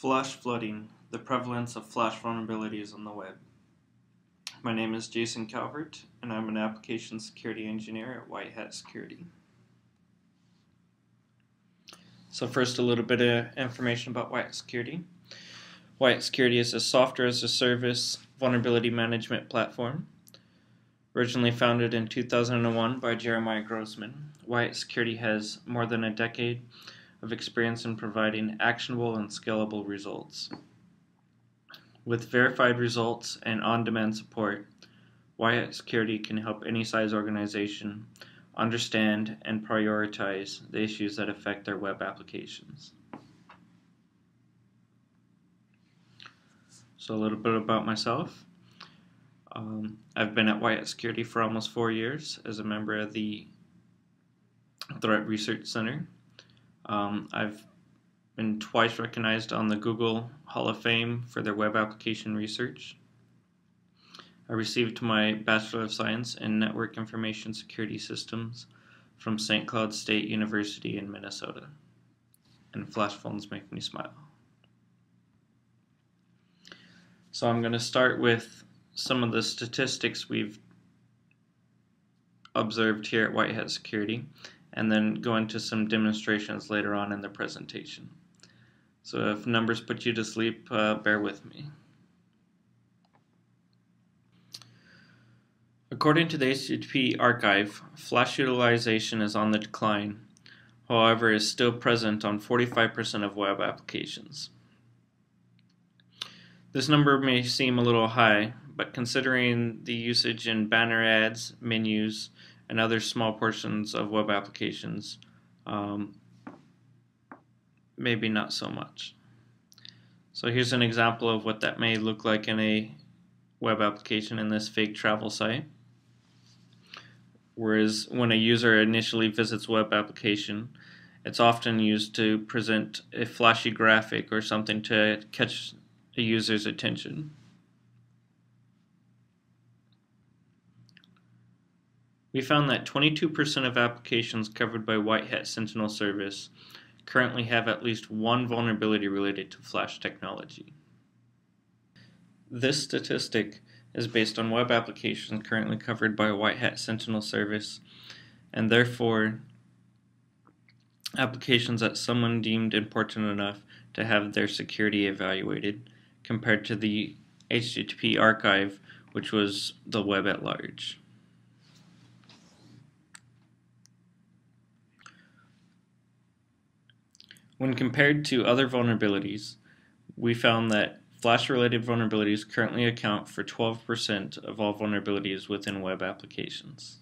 Flash flooding, the prevalence of flash vulnerabilities on the web. My name is Jason Calvert, and I'm an Application Security Engineer at WhiteHat Security. So first, a little bit of information about WhiteHat Security. WhiteHat Security is a software as a service vulnerability management platform. Originally founded in 2001 by Jeremiah Grossman, WhiteHat Security has more than a decade of experience in providing actionable and scalable results. With verified results and on-demand support, WhiteHat Security can help any size organization understand and prioritize the issues that affect their web applications. So a little bit about myself. I've been at WhiteHat Security for almost 4 years as a member of the Threat Research Center. I've been twice recognized on the Google Hall of Fame for their web application research. I received my Bachelor of Science in Network Information Security Systems from St. Cloud State University in Minnesota. And flash phones make me smile. So I'm going to start with some of the statistics we've observed here at WhiteHat Security, and then go into some demonstrations later on in the presentation. So if numbers put you to sleep, bear with me. According to the HTTP archive, flash utilization is on the decline, however is still present on 45% of web applications. This number may seem a little high, but considering the usage in banner ads, menus, and other small portions of web applications, maybe not so much. So here's an example of what that may look like in a web application in this fake travel site. Whereas when a user initially visits a web application, it's often used to present a flashy graphic or something to catch a user's attention. We found that 22% of applications covered by WhiteHat Sentinel service currently have at least one vulnerability related to flash technology. This statistic is based on web applications currently covered by WhiteHat Sentinel service, and therefore applications that someone deemed important enough to have their security evaluated, compared to the HTTP archive, which was the web at large. When compared to other vulnerabilities, we found that flash-related vulnerabilities currently account for 12% of all vulnerabilities within web applications.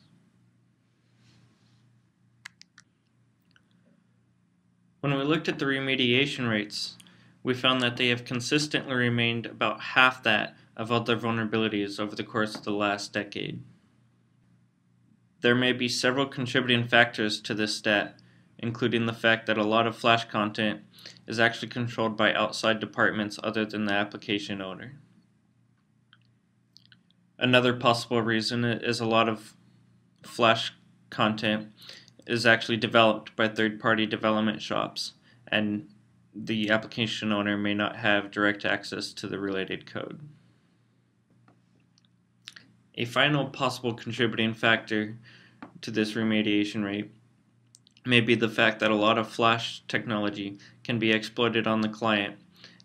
When we looked at the remediation rates, we found that they have consistently remained about half that of other vulnerabilities over the course of the last decade. There may be several contributing factors to this stat, including the fact that a lot of flash content is actually controlled by outside departments other than the application owner. Another possible reason is a lot of flash content is actually developed by third-party development shops, and the application owner may not have direct access to the related code. A final possible contributing factor to this remediation rate may be the fact that a lot of flash technology can be exploited on the client,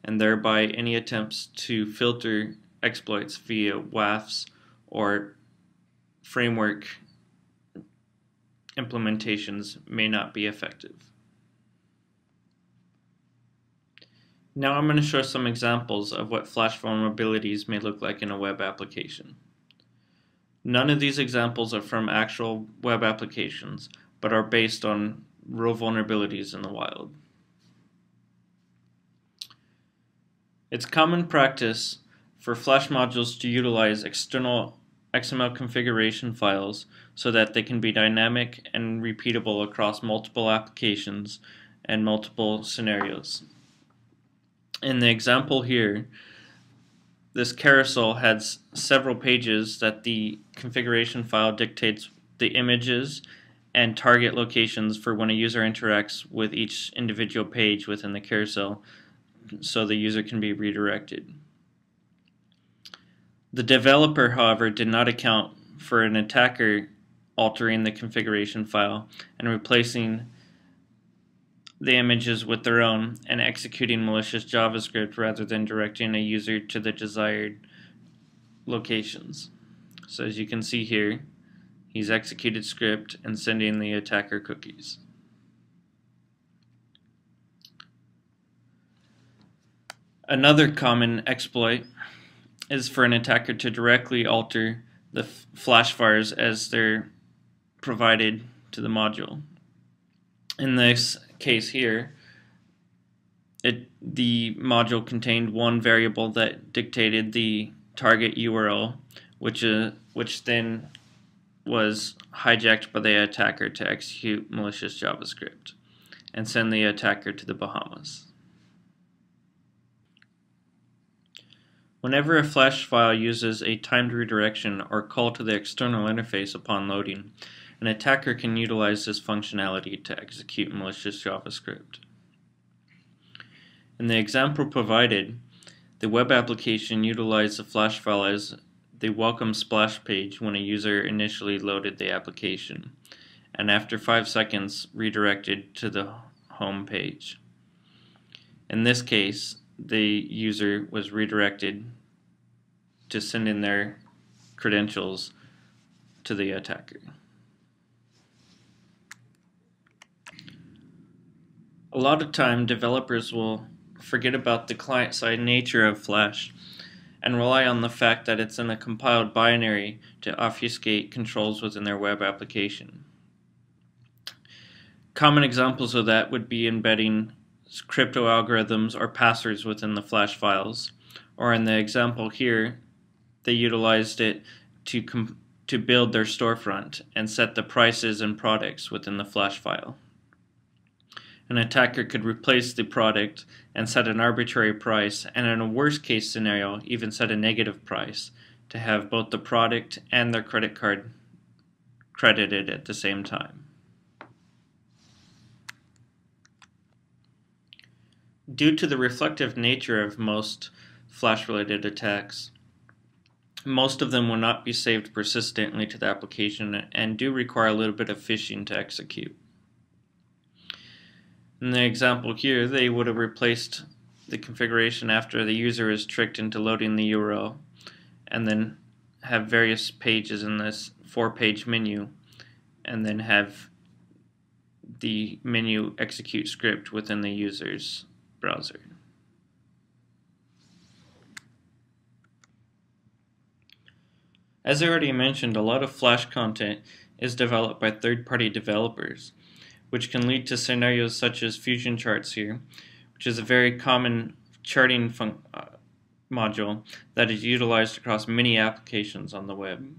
and thereby any attempts to filter exploits via WAFs or framework implementations may not be effective. Now I'm going to show some examples of what flash vulnerabilities may look like in a web application. None of these examples are from actual web applications, but are based on real vulnerabilities in the wild. It's common practice for flash modules to utilize external XML configuration files so that they can be dynamic and repeatable across multiple applications and multiple scenarios. In the example here, this carousel has several pages that the configuration file dictates the images and target locations for when a user interacts with each individual page within the carousel so the user can be redirected. The developer, however, did not account for an attacker altering the configuration file and replacing the images with their own and executing malicious JavaScript rather than directing a user to the desired locations. So as you can see here, he's executed script and sending the attacker cookies. Another common exploit is for an attacker to directly alter the flash files as they're provided to the module. In this case here, the module contained one variable that dictated the target URL, which then was hijacked by the attacker to execute malicious JavaScript and send the attacker to the Bahamas. Whenever a flash file uses a timed redirection or call to the external interface upon loading, an attacker can utilize this functionality to execute malicious JavaScript. In the example provided, the web application utilized the flash file as the welcome splash page when a user initially loaded the application, and after 5 seconds redirected to the home page. In this case, the user was redirected to send in their credentials to the attacker. A lot of time, developers will forget about the client-side nature of Flash and rely on the fact that it's in a compiled binary to obfuscate controls within their web application. Common examples of that would be embedding crypto algorithms or passwords within the Flash files, or in the example here, they utilized it to build their storefront and set the prices and products within the Flash file. An attacker could replace the product and set an arbitrary price, and in a worst case scenario, even set a negative price to have both the product and their credit card credited at the same time. Due to the reflective nature of most Flash-related attacks, most of them will not be saved persistently to the application and do require a little bit of phishing to execute. In the example here, they would have replaced the configuration after the user is tricked into loading the URL, and then have various pages in this 4-page menu, and then have the menu execute script within the user's browser. As I already mentioned, a lot of Flash content is developed by third-party developers, which can lead to scenarios such as Fusion Charts here, which is a very common charting module that is utilized across many applications on the web.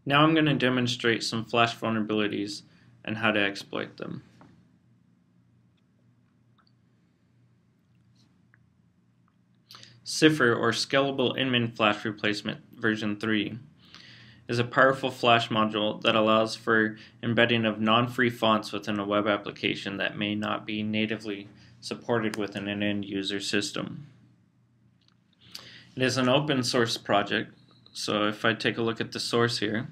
Now I'm going to demonstrate some Flash vulnerabilities and how to exploit them. Cipher, or Scalable Inmin Flash Replacement version 3, is a powerful Flash module that allows for embedding of non-free fonts within a web application that may not be natively supported within an end-user system. It is an open source project, so if I take a look at the source here,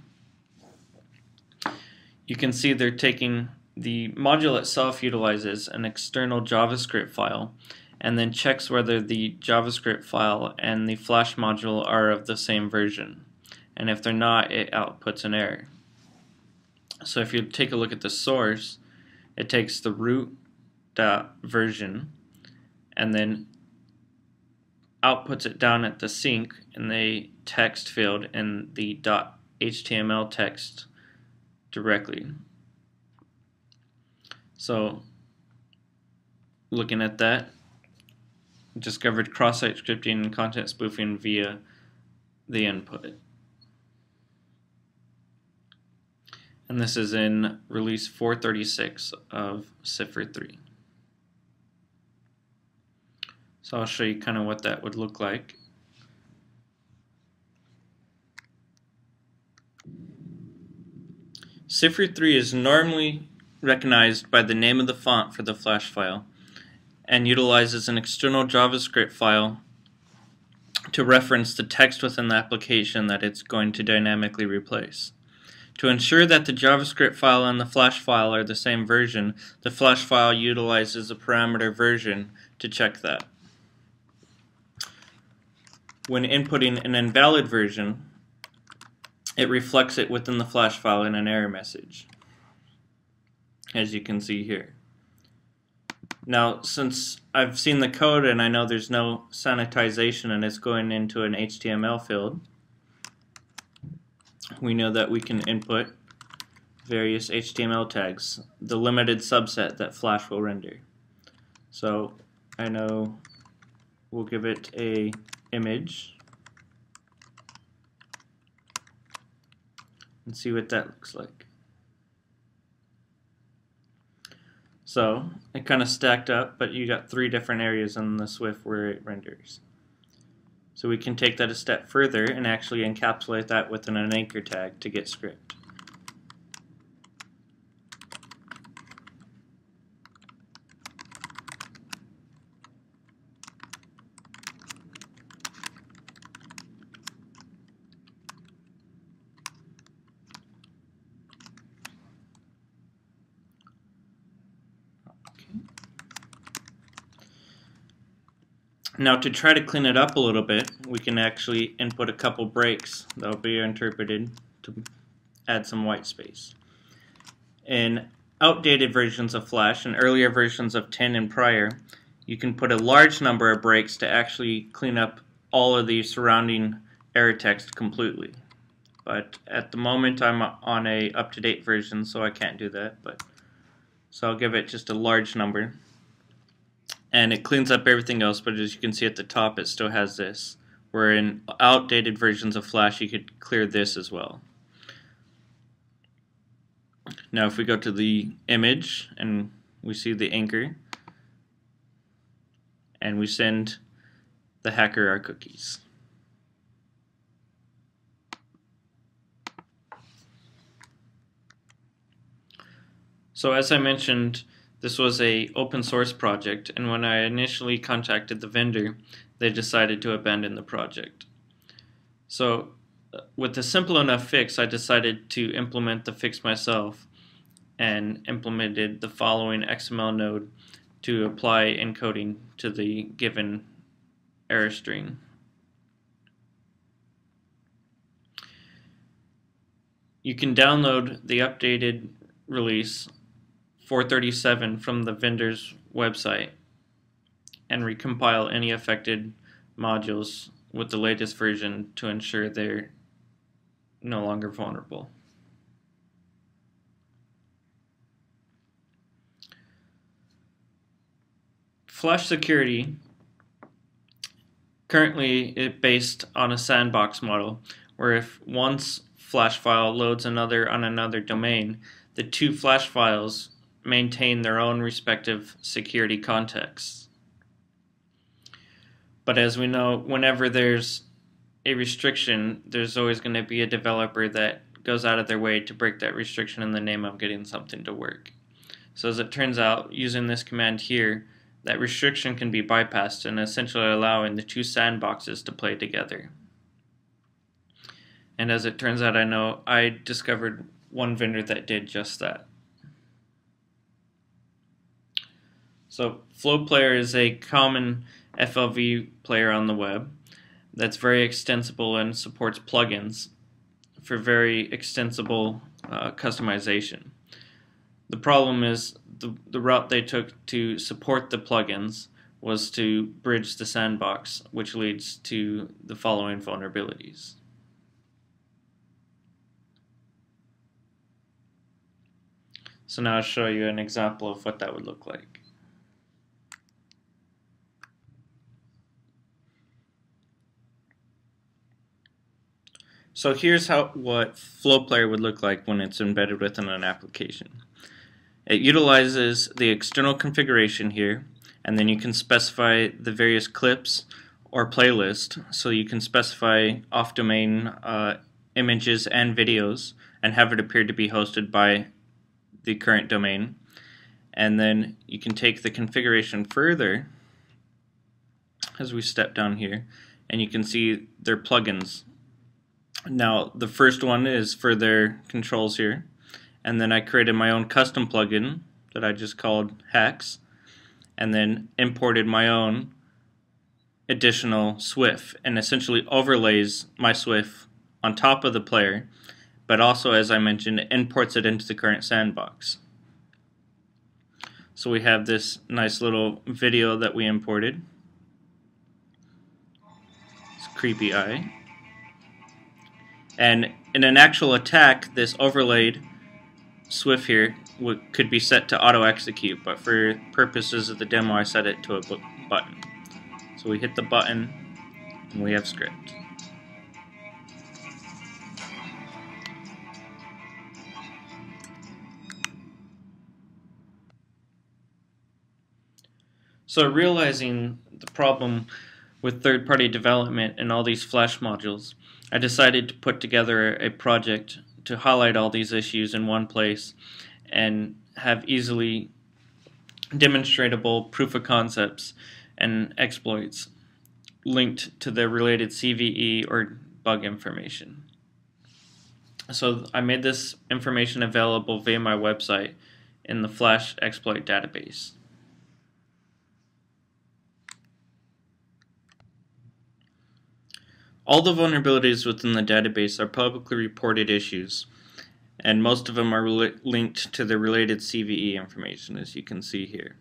you can see they're taking the module itself utilizes an external JavaScript file and then checks whether the JavaScript file and the Flash module are of the same version. And if they're not, it outputs an error. So if you take a look at the source, it takes the root.version and then outputs it down at the sink in the text field in the .html text directly. So looking at that, discovered cross-site scripting and content spoofing via the input. And this is in release 436 of Cipher 3. So I'll show you kind of what that would look like. Cipher 3 is normally recognized by the name of the font for the Flash file and utilizes an external JavaScript file to reference the text within the application that it's going to dynamically replace. To ensure that the JavaScript file and the Flash file are the same version, the Flash file utilizes a parameter version to check that. When inputting an invalid version, it reflects it within the Flash file in an error message, as you can see here. Now, since I've seen the code and I know there's no sanitization and it's going into an HTML field, we know that we can input various HTML tags, the limited subset that Flash will render. So I know we'll give it a image and see what that looks like. So it kind of stacked up, but you got 3 different areas in the Swift where it renders. So we can take that a step further and actually encapsulate that within an anchor tag to get script. Now, to try to clean it up a little bit, we can actually input a couple breaks that will be interpreted to add some white space. In outdated versions of Flash and earlier versions of 10 and prior, you can put a large number of breaks to actually clean up all of the surrounding error text completely. But at the moment I'm on a up-to-date version, so I can't do that. So I'll give it just a large number. And it cleans up everything else, but as you can see at the top it still has this, where in outdated versions of Flash you could clear this as well. Now if we go to the image and we see the anchor and we send the hacker our cookies. So as I mentioned, this was an open source project, and when I initially contacted the vendor, they decided to abandon the project. So with a simple enough fix, I decided to implement the fix myself and implemented the following XML node to apply encoding to the given error string. You can download the updated release 437 from the vendor's website and recompile any affected modules with the latest version to ensure they're no longer vulnerable. Flash security currently is based on a sandbox model where if one Flash file loads another on another domain, the 2 Flash files maintain their own respective security contexts. But as we know, whenever there's a restriction, there's always going to be a developer that goes out of their way to break that restriction in the name of getting something to work. So as it turns out, using this command here, that restriction can be bypassed and essentially allowing the 2 sandboxes to play together. And as it turns out, I discovered one vendor that did just that. So FlowPlayer is a common FLV player on the web that's very extensible and supports plugins for very extensible customization. The problem is the route they took to support the plugins was to bridge the sandbox, which leads to the following vulnerabilities. So now I'll show you an example of what that would look like. So here's what FlowPlayer would look like when it's embedded within an application. It utilizes the external configuration here, and then you can specify the various clips or playlist, so you can specify off-domain images and videos and have it appear to be hosted by the current domain, and then you can take the configuration further as we step down here, and you can see their plugins. Now the first one is for their controls here, and then I created my own custom plugin that I just called Hacks, and then imported my own additional SWIF, and essentially overlays my SWIF on top of the player, but also, as I mentioned, imports it into the current sandbox. So we have this nice little video that we imported. It's creepy eye. And in an actual attack, this overlaid SWIF here could be set to auto-execute, but for purposes of the demo I set it to a button. So we hit the button and we have script. So realizing the problem with third-party development and all these Flash modules, I decided to put together a project to highlight all these issues in one place and have easily demonstratable proof of concepts and exploits linked to the related CVE or bug information. So I made this information available via my website in the Flash exploit database. All the vulnerabilities within the database are publicly reported issues, and most of them are linked to the related CVE information, as you can see here.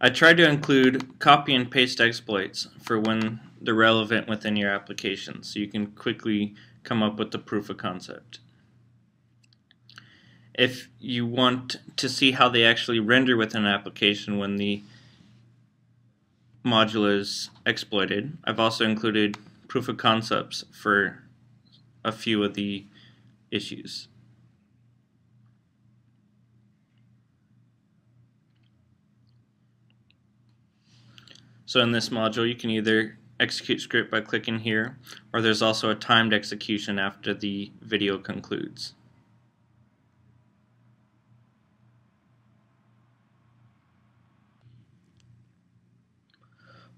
I tried to include copy and paste exploits for when they're relevant within your application, so you can quickly come up with the proof of concept. If you want to see how they actually render within an application when the module is exploited, I've also included proof of concepts for a few of the issues. So in this module you can either execute script by clicking here, or there's also a timed execution after the video concludes.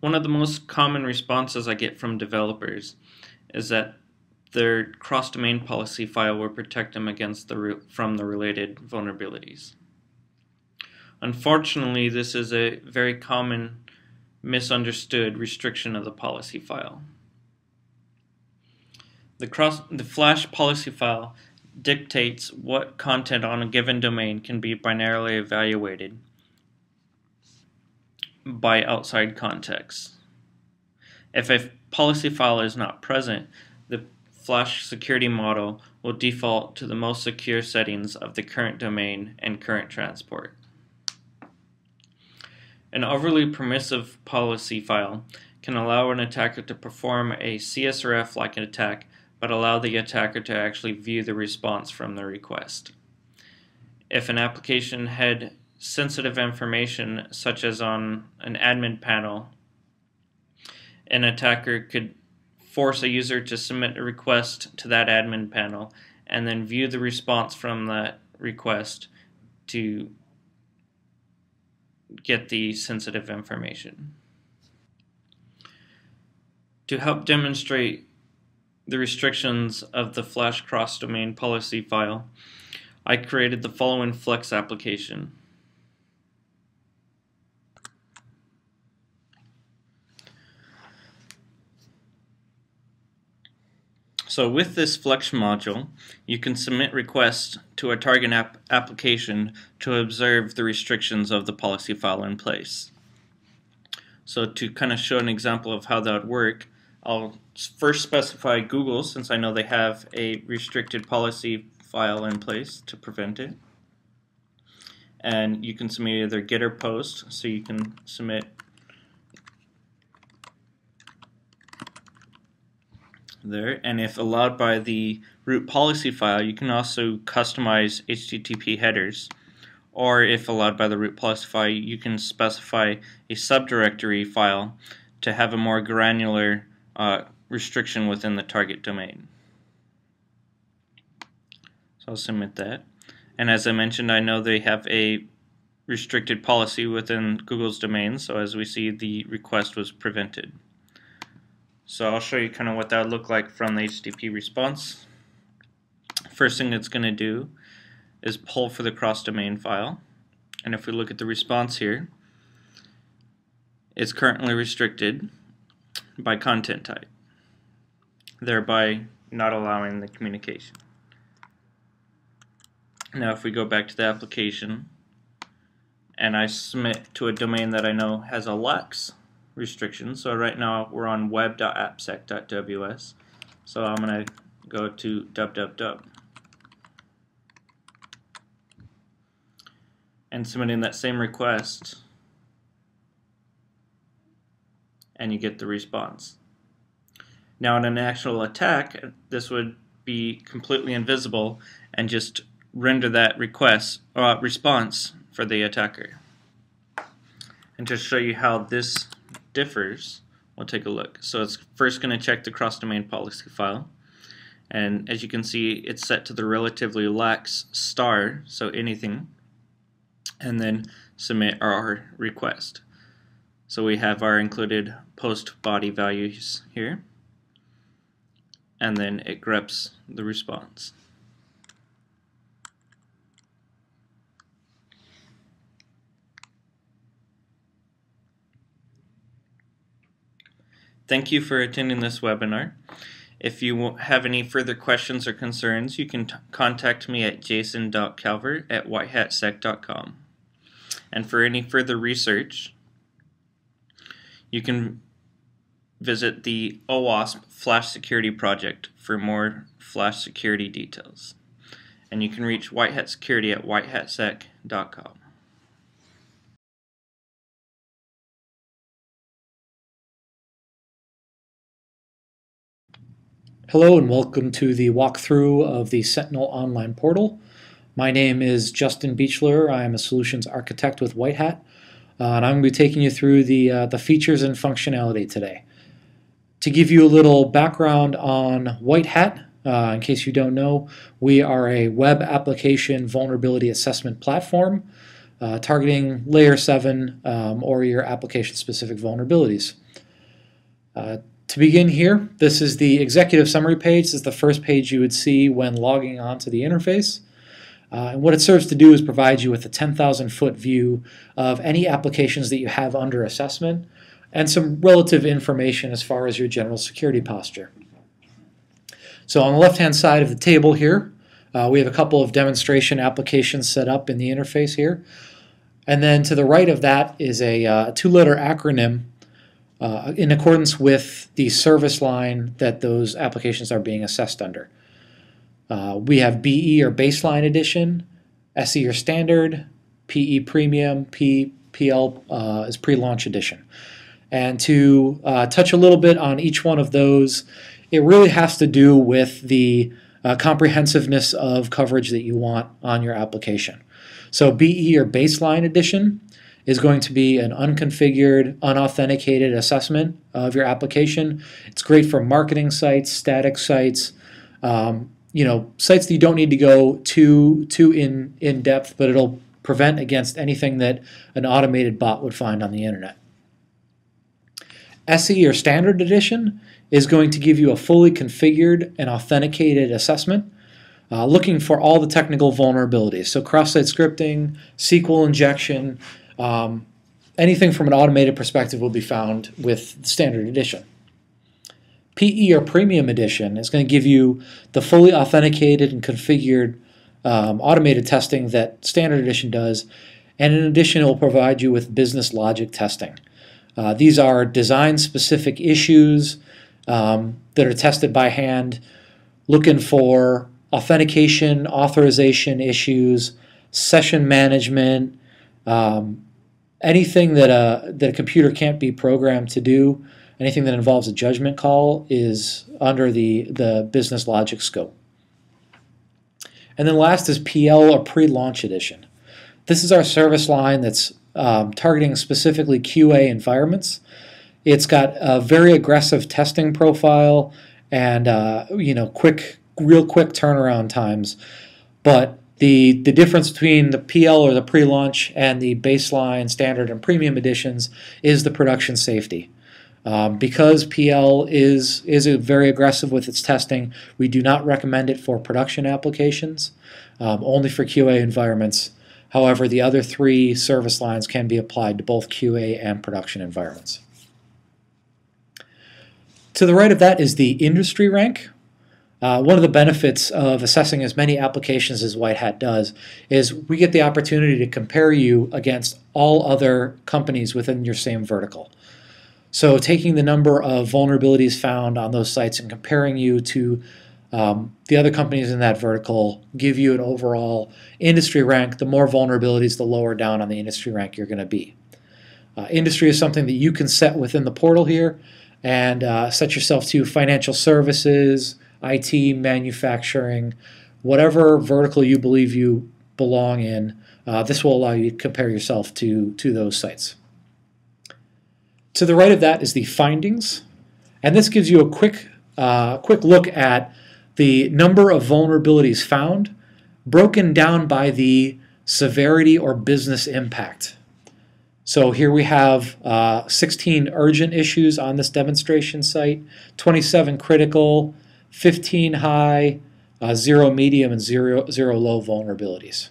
One of the most common responses I get from developers is that their cross-domain policy file will protect them against from the related vulnerabilities. Unfortunately, this is a very common misunderstood restriction of the policy file. The Flash policy file dictates what content on a given domain can be binarily evaluated by outside context. If a policy file is not present, the Flash security model will default to the most secure settings of the current domain and current transport. An overly permissive policy file can allow an attacker to perform a CSRF-like attack, but allow the attacker to actually view the response from the request. If an application had sensitive information, such as on an admin panel, an attacker could force a user to submit a request to that admin panel and then view the response from that request to get the sensitive information. To help demonstrate the restrictions of the Flash cross-domain policy file, I created the following Flex application. So with this Flex module, you can submit requests to a target application to observe the restrictions of the policy file in place. So to kind of show an example of how that would work, I'll first specify Google, since I know they have a restricted policy file in place to prevent it. And you can submit either GET or POST, so you can submit there, and if allowed by the root policy file, you can also customize HTTP headers, or if allowed by the root policy file, you can specify a subdirectory file to have a more granular restriction within the target domain. So I'll submit that, And as I mentioned, I know they have a restricted policy within Google's domain, so as we see, the request was prevented. So I'll show you kind of what that would look like from the HTTP response. First thing it's going to do is pull for the cross-domain file. And if we look at the response here, it's currently restricted by content type, thereby not allowing the communication. Now if we go back to the application and I submit to a domain that I know has a lax restriction, so right now we're on web.appsec.ws, so I'm going to go to www and submit in that same request, and you get the response. Now in an actual attack, this would be completely invisible and just render that response for the attacker. And to show you how this differs, we'll take a look. So it's first going to check the cross-domain policy file, and as you can see, it's set to the relatively lax star, so anything, and then submit our request. So we have our included post body values here, and then it greps the response. Thank you for attending this webinar. If you have any further questions or concerns, you can contact me at jason.calvert@whitehatsec.com. And for any further research, you can visit the OWASP Flash Security Project for more Flash security details. And you can reach WhiteHat Security at whitehatsec.com. Hello and welcome to the walkthrough of the Sentinel online portal. My name is Justin Beechler. I am a solutions architect with WhiteHat, and I'm going to be taking you through the features and functionality today. To give you a little background on WhiteHat, in case you don't know, we are a web application vulnerability assessment platform targeting layer 7 or your application-specific vulnerabilities. To begin here, this is the executive summary page. This is the first page you would see when logging on to the interface. And what it serves to do is provide you with a 10,000-foot view of any applications that you have under assessment and some relative information as far as your general security posture. So on the left-hand side of the table here, we have a couple of demonstration applications set up in the interface here. And then to the right of that is a two-letter acronym in accordance with the service line that those applications are being assessed under. We have BE or Baseline Edition, SE or Standard, PE Premium, PL is Pre-Launch Edition. And to touch a little bit on each one of those, it really has to do with the comprehensiveness of coverage that you want on your application. So BE or Baseline Edition is going to be an unconfigured, unauthenticated assessment of your application. It's great for marketing sites, static sites, sites that you don't need to go too in depth, but it'll prevent against anything that an automated bot would find on the internet. SE or Standard Edition is going to give you a fully configured and authenticated assessment, looking for all the technical vulnerabilities. So cross-site scripting, SQL injection, anything from an automated perspective will be found with the Standard Edition. PE or Premium Edition is going to give you the fully authenticated and configured automated testing that Standard Edition does, and in addition it will provide you with business logic testing. These are design-specific issues that are tested by hand, looking for authentication, authorization issues, session management, anything that a computer can't be programmed to do, anything that involves a judgment call is under the business logic scope. And then last is PL or Pre-Launch Edition. This is our service line that's targeting specifically QA environments. It's got a very aggressive testing profile and real quick turnaround times, but The difference between the PL or the pre-launch and the baseline, standard, and premium editions is the production safety. Because PL is very aggressive with its testing, we do not recommend it for production applications, only for QA environments. However, the other 3 service lines can be applied to both QA and production environments. To the right of that is the industry rank. One of the benefits of assessing as many applications as WhiteHat does is we get the opportunity to compare you against all other companies within your same vertical. So taking the number of vulnerabilities found on those sites and comparing you to the other companies in that vertical give you an overall industry rank. The more vulnerabilities, the lower down on the industry rank you're going to be. Industry is something that you can set within the portal here and set yourself to financial services, IT, manufacturing, whatever vertical you believe you belong in. This will allow you to compare yourself to those sites. To the right of that is the findings, and this gives you a quick look at the number of vulnerabilities found, broken down by the severity or business impact. So here we have 16 urgent issues on this demonstration site, 27 critical, 15 high, 0 medium, and 0 low vulnerabilities.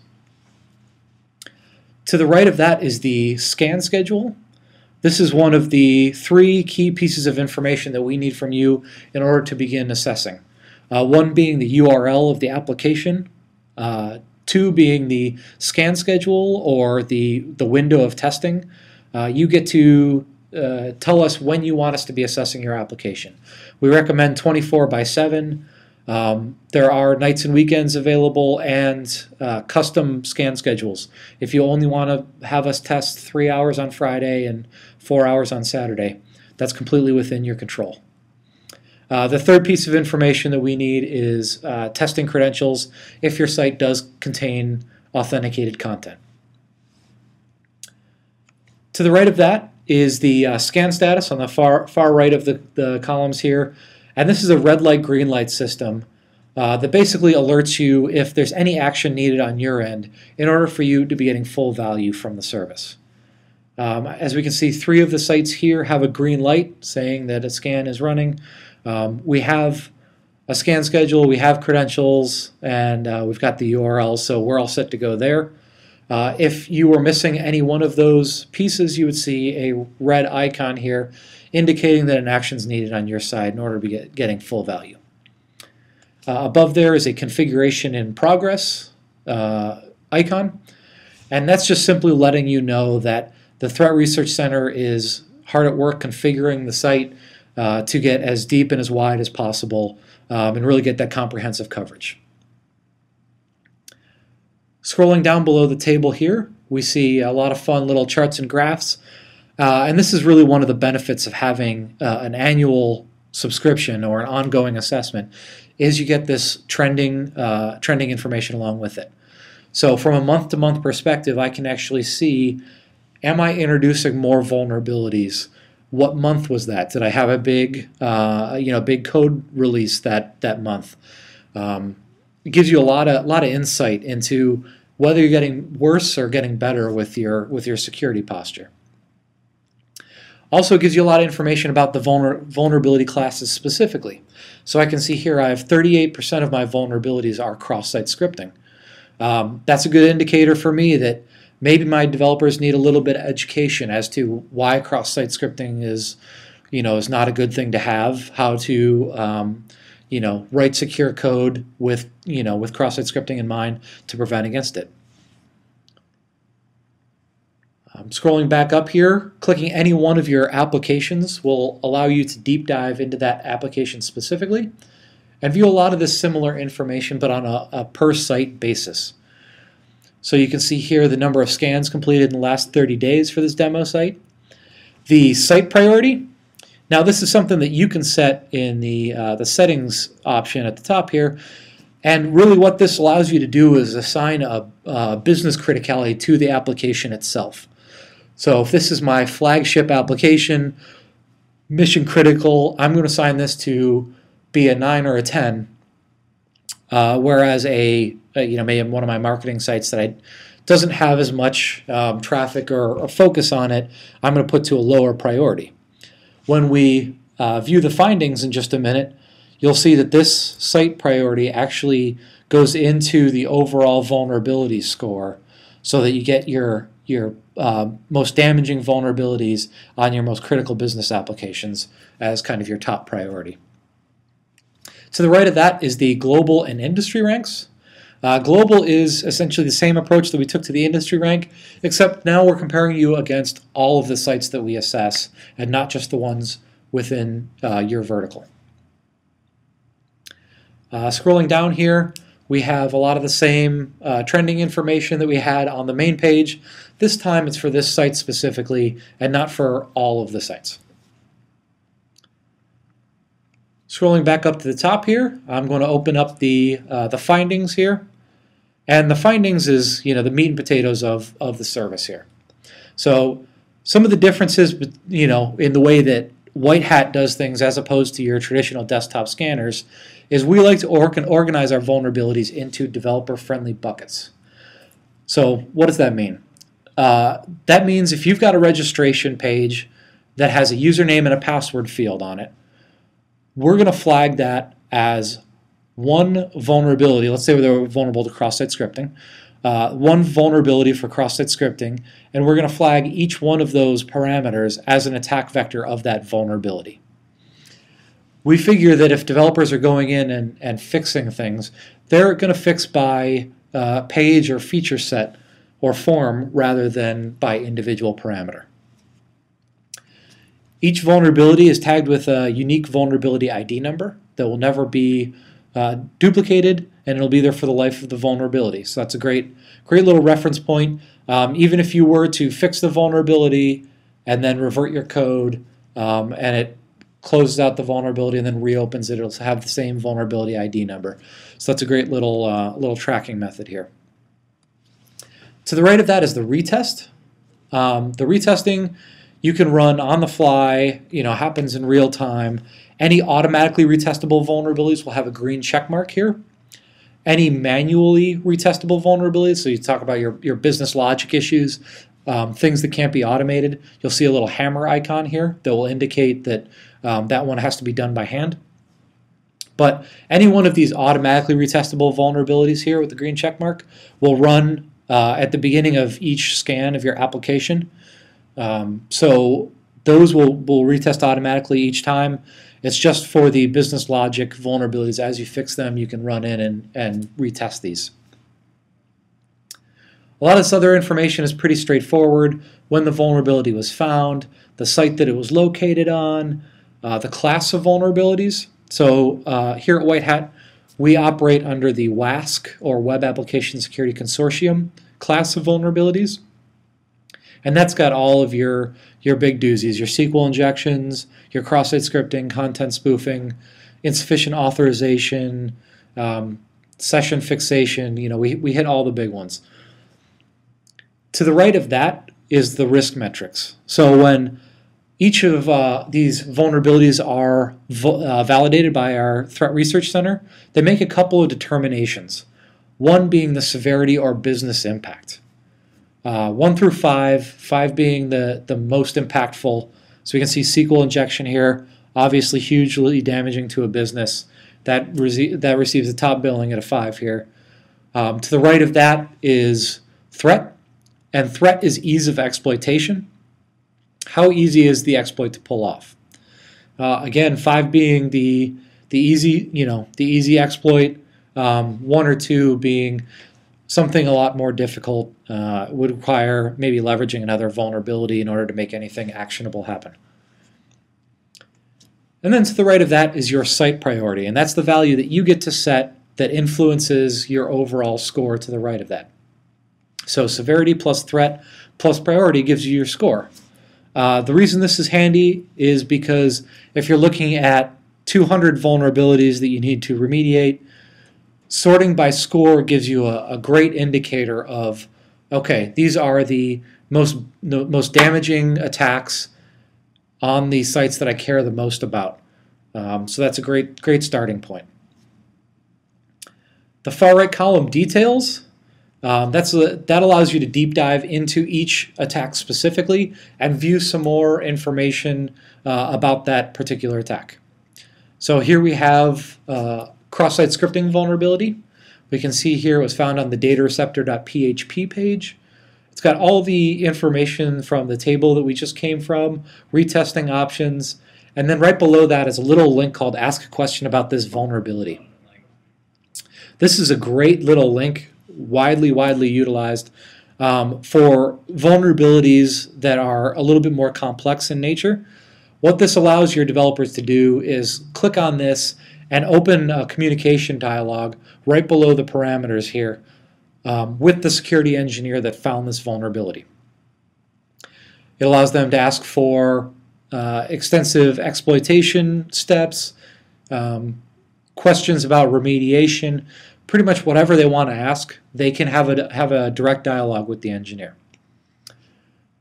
To the right of that is the scan schedule. This is one of the 3 key pieces of information that we need from you in order to begin assessing. One being the URL of the application, 2 being the scan schedule or the window of testing. You get to tell us when you want us to be assessing your application. We recommend 24/7. There are nights and weekends available and custom scan schedules. If you only want to have us test 3 hours on Friday and 4 hours on Saturday, that's completely within your control. The third piece of information that we need is testing credentials if your site does contain authenticated content. To the right of that is the scan status on the far right of the columns here. And this is a red light, green light system that basically alerts you if there's any action needed on your end in order for you to be getting full value from the service. As we can see, 3 of the sites here have a green light saying that a scan is running. We have a scan schedule, we have credentials, and we've got the URL, so we're all set to go there. If you were missing any one of those pieces, you would see a red icon here indicating that an action is needed on your side in order to be getting full value. Above there is a configuration in progress icon, and that's just simply letting you know that the Threat Research Center is hard at work configuring the site to get as deep and as wide as possible and really get that comprehensive coverage. Scrolling down below the table here, we see a lot of fun little charts and graphs. And this is really one of the benefits of having an annual subscription or an ongoing assessment is you get this trending information along with it. So from a month-to-month perspective, I can actually see, am I introducing more vulnerabilities? What month was that? Did I have a big big code release that month? It gives you a lot of insight into whether you're getting worse or getting better with your security posture. Also, it gives you a lot of information about the vulnerability classes specifically. So I can see here I have 38% of my vulnerabilities are cross-site scripting. That's a good indicator for me that maybe my developers need a little bit of education as to why cross-site scripting is not a good thing to have, how to write secure code with cross-site scripting in mind to prevent against it. Scrolling back up here, clicking any one of your applications will allow you to deep dive into that application specifically and view a lot of this similar information but on a per site basis. So you can see here the number of scans completed in the last 30 days for this demo site. The site priority. Now this is something that you can set in the settings option at the top here, and really what this allows you to do is assign a business criticality to the application itself. So if this is my flagship application, mission critical, I'm going to assign this to be a 9 or a 10. whereas maybe one of my marketing sites that doesn't have as much traffic or focus on it, I'm going to put to a lower priority. When we view the findings in just a minute, you'll see that this site priority actually goes into the overall vulnerability score, so that you get your most damaging vulnerabilities on your most critical business applications as kind of your top priority. To the right of that is the global and industry ranks. Global is essentially the same approach that we took to the industry rank, except now we're comparing you against all of the sites that we assess and not just the ones within your vertical. Scrolling down here, we have a lot of the same trending information that we had on the main page. This time it's for this site specifically and not for all of the sites. Scrolling back up to the top here, I'm going to open up the findings here. And the findings is the meat and potatoes of the service here. So some of the differences in the way that WhiteHat does things as opposed to your traditional desktop scanners is we like to organize our vulnerabilities into developer-friendly buckets. So what does that mean? That means if you've got a registration page that has a username and a password field on it, we're going to flag that as one vulnerability. Let's say they're vulnerable to cross-site scripting. One vulnerability for cross-site scripting, and we're going to flag each one of those parameters as an attack vector of that vulnerability. We figure that if developers are going in and fixing things, they're going to fix by page or feature set or form rather than by individual parameter. Each vulnerability is tagged with a unique vulnerability ID number that will never be duplicated, and it'll be there for the life of the vulnerability. So that's a great little reference point. Even if you were to fix the vulnerability and then revert your code, and it closes out the vulnerability and then reopens it, it'll have the same vulnerability ID number. So that's a great little tracking method here. To the right of that is the retest. The retesting you can run on the fly, happens in real time. Any automatically retestable vulnerabilities will have a green check mark here. Any manually retestable vulnerabilities, so you talk about your business logic issues, things that can't be automated, you'll see a little hammer icon here that will indicate that that one has to be done by hand. But any one of these automatically retestable vulnerabilities here with the green check mark will run at the beginning of each scan of your application. So those will retest automatically each time. It's just for the business logic vulnerabilities. As you fix them, you can run in and retest these. A lot of this other information is pretty straightforward. When the vulnerability was found, the site that it was located on, the class of vulnerabilities. So here at WhiteHat, we operate under the WASC, or Web Application Security Consortium, class of vulnerabilities. And that's got all of your big doozies, your SQL injections, your cross-site scripting, content spoofing, insufficient authorization, session fixation. We hit all the big ones. To the right of that is the risk metrics. So when each of these vulnerabilities are validated by our Threat Research Center, they make a couple of determinations. One being the severity or business impact. 1 through 5, 5 being the most impactful. So we can see SQL injection here, obviously hugely damaging to a business. That receives the top billing at a 5 here. To the right of that is threat, and threat is ease of exploitation. How easy is the exploit to pull off? Again, 5 being the easy exploit, 1 or 2 being something a lot more difficult, would require maybe leveraging another vulnerability in order to make anything actionable happen. And then to the right of that is your site priority, and that's the value that you get to set that influences your overall score to the right of that. So severity plus threat plus priority gives you your score. The reason this is handy is because if you're looking at 200 vulnerabilities that you need to remediate, sorting by score gives you a great indicator of, okay, these are the most damaging attacks on the sites that I care the most about. So that's a great starting point. The far right column, details. That allows you to deep dive into each attack specifically and view some more information about that particular attack. So here we have Crosssite scripting vulnerability. We can see here it was found on the datareceptor.php page. It's got all the information from the table that we just came from, retesting options, and then right below that is a little link called Ask a Question about this vulnerability. This is a great little link, widely utilized for vulnerabilities that are a little bit more complex in nature. What this allows your developers to do is click on this and open a communication dialog right below the parameters here with the security engineer that found this vulnerability. It allows them to ask for extensive exploitation steps, questions about remediation, pretty much whatever they want to ask. They can have a direct dialogue with the engineer.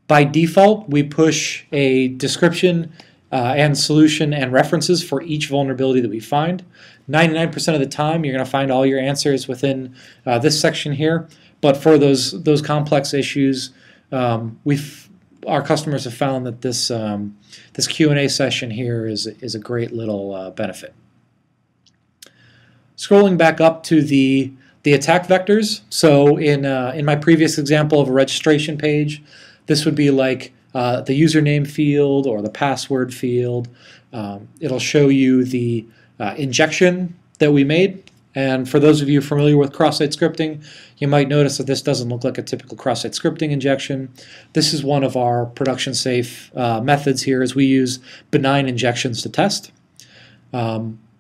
By default, we push a description and solution and references for each vulnerability that we find. 99% of the time, you're going to find all your answers within this section here. But for those complex issues, our customers have found that this Q&A session here is a great little benefit. Scrolling back up to the attack vectors. So in my previous example of a registration page, this would be like the username field or the password field. It'll show you the injection that we made. And for those of you familiar with Crosssite scripting, you might notice that this doesn't look like a typical Crosssite scripting injection. This is one of our production safe methods here, as we use benign injections to test.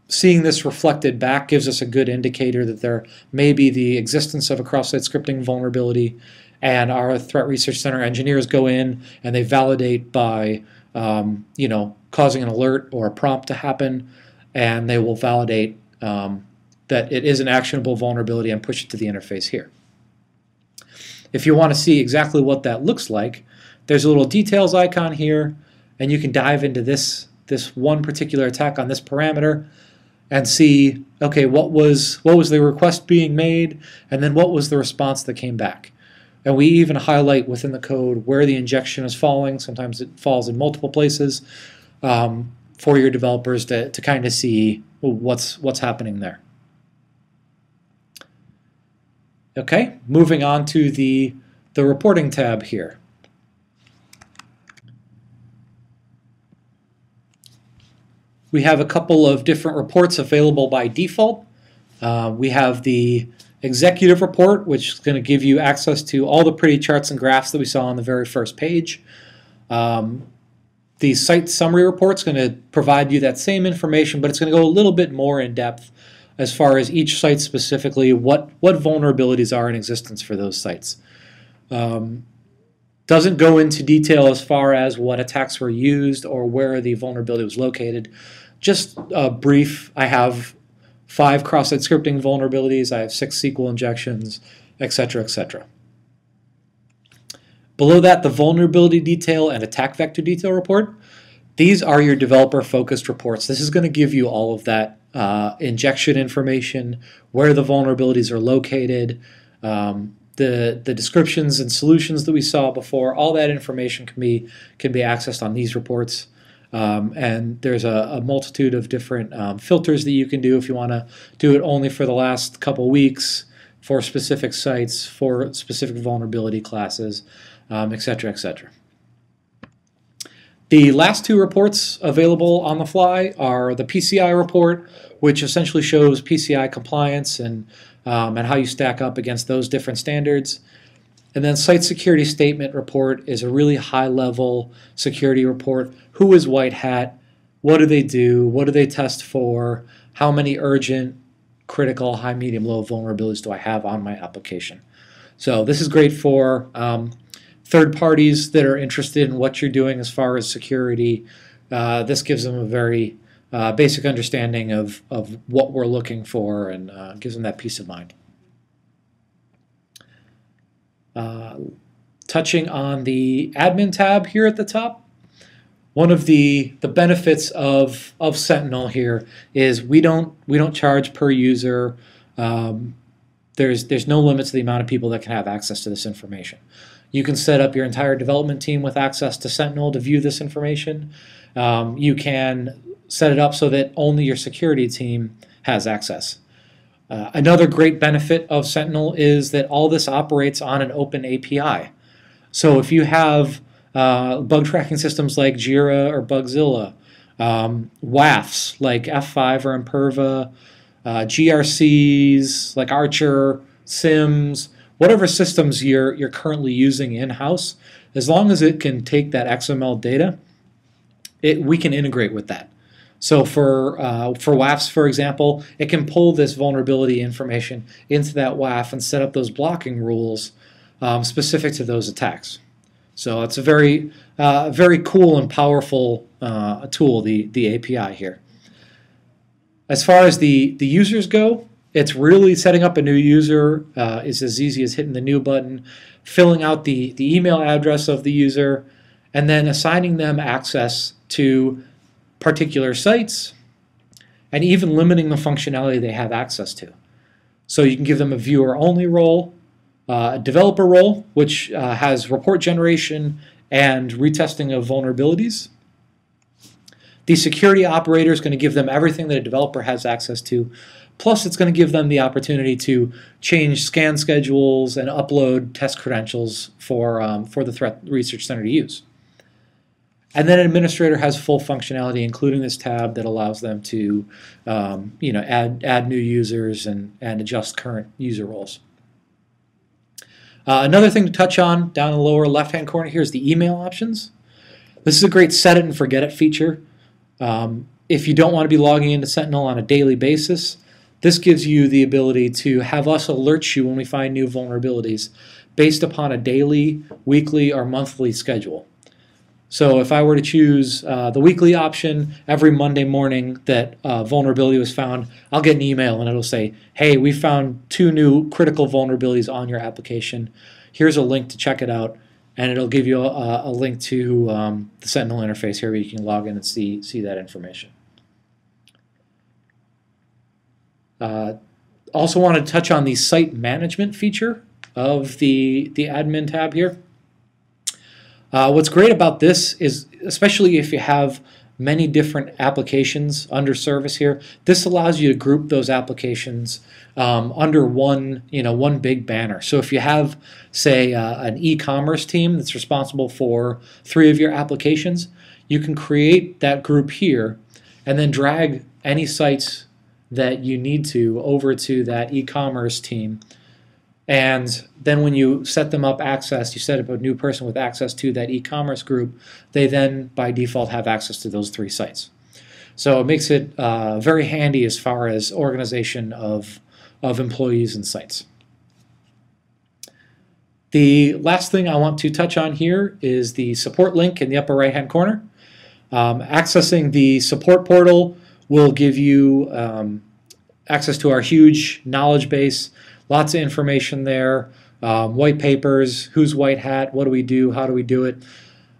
Seeing this reflected back gives us a good indicator that there may be the existence of a Crosssite scripting vulnerability, and our Threat Research Center engineers go in and they validate by causing an alert or a prompt to happen, and they will validate that it is an actionable vulnerability and push it to the interface here. If you want to see exactly what that looks like, there's a little details icon here, and you can dive into this one particular attack on this parameter and see, okay, what was the request being made, and then what was the response that came back. And we even highlight within the code where the injection is falling. Sometimes it falls in multiple places for your developers to kind of see what's happening there. Okay, moving on to the reporting tab here. We have a couple of different reports available by default. We have the executive report, which is going to give you access to all the pretty charts and graphs that we saw on the very first page. The site summary report is going to provide you that same information, but it's going to go a little bit more in depth as far as each site specifically, what vulnerabilities are in existence for those sites. Doesn't go into detail as far as what attacks were used or where the vulnerability was located. Just a brief, I have 5 Crosssite scripting vulnerabilities, I have 6 SQL injections, etc., etc. Below that, the vulnerability detail and attack vector detail report. These are your developer-focused reports. This is going to give you all of that injection information, where the vulnerabilities are located, the descriptions and solutions that we saw before. All that information can be accessed on these reports. And there's a multitude of different filters that you can do if you want to do it only for the last couple weeks, for specific sites, for specific vulnerability classes, etc., etc. The last 2 reports available on the fly are the PCI report, which essentially shows PCI compliance and how you stack up against those different standards. And then Site Security Statement Report is a really high-level security report. Who is WhiteHat? What do they do? What do they test for? How many urgent, critical, high, medium, low vulnerabilities do I have on my application? So this is great for third parties that are interested in what you're doing as far as security. This gives them a very basic understanding of what we're looking for and gives them that peace of mind. Touching on the admin tab here at the top, one of the benefits of Sentinel here is we don't charge per user. there's no limit to the amount of people that can have access to this information. You can set up your entire development team with access to Sentinel to view this information. You can set it up so that only your security team has access. Another great benefit of Sentinel is that all this operates on an open API. So if you have bug tracking systems like Jira or Bugzilla, WAFs like F5 or Imperva, GRCs like Archer, SIMs, whatever systems you're currently using in-house, as long as it can take that XML data, we can integrate with that. So for WAFs, for example, it can pull this vulnerability information into that WAF and set up those blocking rules specific to those attacks. So it's a very cool and powerful tool, the API here. As far as the users go, it's really setting up a new user is as easy as hitting the new button, filling out the email address of the user, and then assigning them access to particular sites, and even limiting the functionality they have access to. So you can give them a viewer-only role, a developer role, which has report generation and retesting of vulnerabilities. The security operator is going to give them everything that a developer has access to, plus it's going to give them the opportunity to change scan schedules and upload test credentials for the Threat Research Center to use. And then an administrator has full functionality, including this tab that allows them to add new users and adjust current user roles. Another thing to touch on down in the lower left-hand corner here is the email options. This is a great set it and forget it feature. If you don't want to be logging into Sentinel on a daily basis, this gives you the ability to have us alert you when we find new vulnerabilities based upon a daily, weekly, or monthly schedule. So if I were to choose the weekly option, every Monday morning that vulnerability was found, I'll get an email and it'll say, hey, we found 2 new critical vulnerabilities on your application. Here's a link to check it out. And it'll give you a link to the Sentinel interface here where you can log in and see that information. Also wanted to touch on the site management feature of the admin tab here. What's great about this is, especially if you have many different applications under service here, this allows you to group those applications under one big banner. So if you have, say, an e-commerce team that's responsible for 3 of your applications, you can create that group here and then drag any sites that you need to over to that e-commerce team. And then when you set them up access, you set up a new person with access to that e-commerce group, they then by default have access to those 3 sites. So it makes it very handy as far as organization of employees and sites. The last thing I want to touch on here is the support link in the upper right hand corner. Accessing the support portal will give you access to our huge knowledge base. Lots of information there, white papers, who's WhiteHat, what do we do, how do we do it,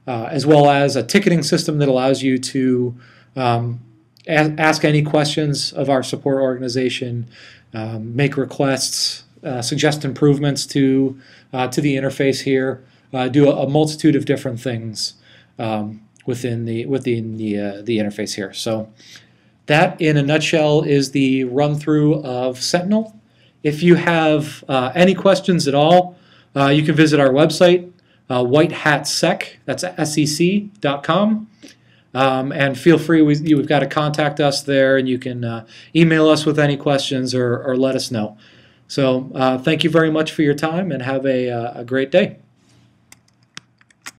as well as a ticketing system that allows you to ask any questions of our support organization, make requests, suggest improvements to the interface here, do a multitude of different things within the interface here. So that, in a nutshell, is the run-through of Sentinel. If you have any questions at all, you can visit our website, WhiteHatSec, that's SEC.com, and feel free, we've got to contact us there, and you can email us with any questions or let us know. So thank you very much for your time, and have a great day.